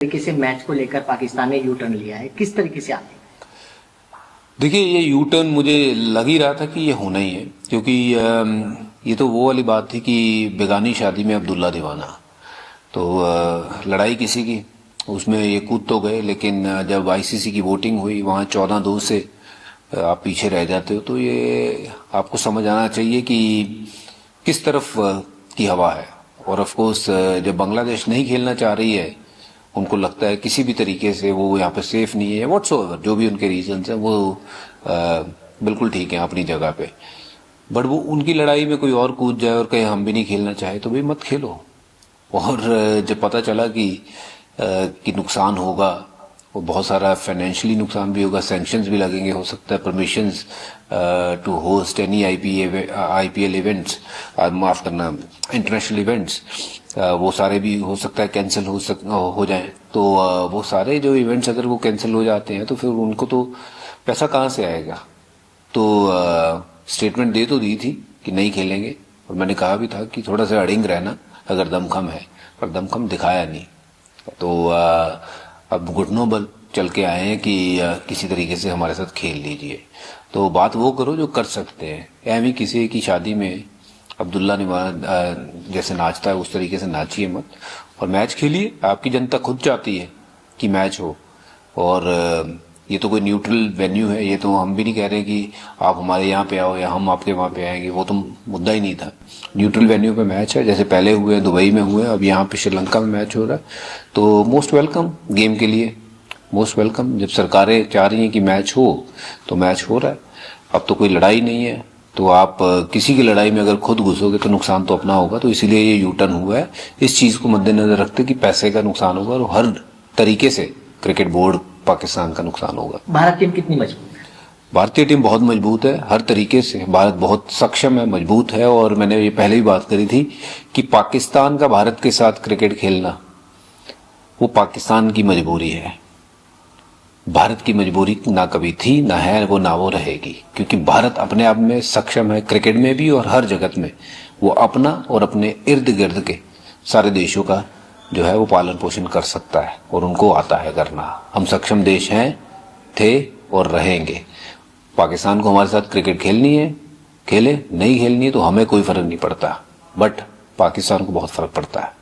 तरीके से मैच को लेकर पाकिस्तान ने यू टर्न लिया है, किस तरीके से आगे? देखिए, ये यू टर्न मुझे लग ही रहा था कि ये होना ही है, क्योंकि ये तो वो वाली बात थी कि बेगानी शादी में अब्दुल्ला दीवाना। तो लड़ाई किसी की, उसमें ये कूद तो गए, लेकिन जब आईसीसी की वोटिंग हुई वहाँ 14-2 से आप पीछे रह जाते हो, तो ये आपको समझ आना चाहिए कि किस तरफ की हवा है। और ऑफ कोर्स जब बांग्लादेश नहीं खेलना चाह रही है, उनको लगता है किसी भी तरीके से वो यहाँ पे सेफ नहीं है, व्हाट्सओवर जो भी उनके रीजंस हैं, वो बिल्कुल ठीक है अपनी जगह पे। बट वो उनकी लड़ाई में कोई और कूद जाए और कहे हम भी नहीं खेलना चाहे, तो भाई मत खेलो। और जब पता चला कि नुकसान होगा, वो बहुत सारा फाइनेंशियली नुकसान भी होगा, सैंक्शंस भी लगेंगे, हो सकता है permissions to host any IPL events, माफ करना, इंटरनेशनल इवेंट्स, वो सारे भी हो सकता है कैंसिल हो जाएं। तो वो सारे जो इवेंट्स अगर वो कैंसिल हो जाते हैं, तो फिर उनको तो पैसा कहाँ से आएगा। तो स्टेटमेंट दे तो दी थी कि नहीं खेलेंगे, और मैंने कहा भी था कि थोड़ा सा अड़िंग रहना अगर दमखम है, पर दमखम दिखाया नहीं। तो अब घुटनों बल चल के आए हैं कि किसी तरीके से हमारे साथ खेल लीजिए। तो बात वो करो जो कर सकते हैं। एवं किसी की शादी में अब्दुल्ला जैसे नाचता है उस तरीके से नाचिए मत, और मैच खेलिए। आपकी जनता खुद चाहती है कि मैच हो, और ये तो कोई न्यूट्रल वेन्यू है, ये तो हम भी नहीं कह रहे कि आप हमारे यहाँ पे आओ या हम आपके वहाँ पे आएंगे, वो तो मुद्दा ही नहीं था। न्यूट्रल वेन्यू पे मैच है, जैसे पहले हुए दुबई में हुए, अब यहाँ पे श्रीलंका में मैच हो रहा है। तो मोस्ट वेलकम गेम के लिए, मोस्ट वेलकम। जब सरकारें चाह रही हैं कि मैच हो, तो मैच हो रहा है। अब तो कोई लड़ाई नहीं है, तो आप किसी की लड़ाई में अगर खुद घुसोगे तो नुकसान तो अपना होगा। तो इसीलिए ये यू टर्न हुआ है, इस चीज को मद्देनजर रखते कि पैसे का नुकसान होगा, और हर तरीके से क्रिकेट बोर्ड पाकिस्तान का नुकसान होगा। भारत टीम कितनी मजबूत है? भारतीय टीम बहुत मजबूत है, हर तरीके से भारत बहुत सक्षम है, मजबूत है। और मैंने ये पहले भी बात करी थी कि पाकिस्तान का भारत के साथ क्रिकेट खेलना वो पाकिस्तान की मजबूरी है। भारत की मजबूरी ना कभी थी, ना है, ना वो रहेगी, क्योंकि भारत अपने आप में सक्षम है, क्रिकेट में भी और हर जगत में। वो अपना और अपने इर्द गिर्द के सारे देशों का जो है वो पालन पोषण कर सकता है, और उनको आता है करना। हम सक्षम देश हैं, थे और रहेंगे। पाकिस्तान को हमारे साथ क्रिकेट खेलनी है, खेले, नहीं खेलनी है तो हमें कोई फर्क नहीं पड़ता, बट पाकिस्तान को बहुत फर्क पड़ता है।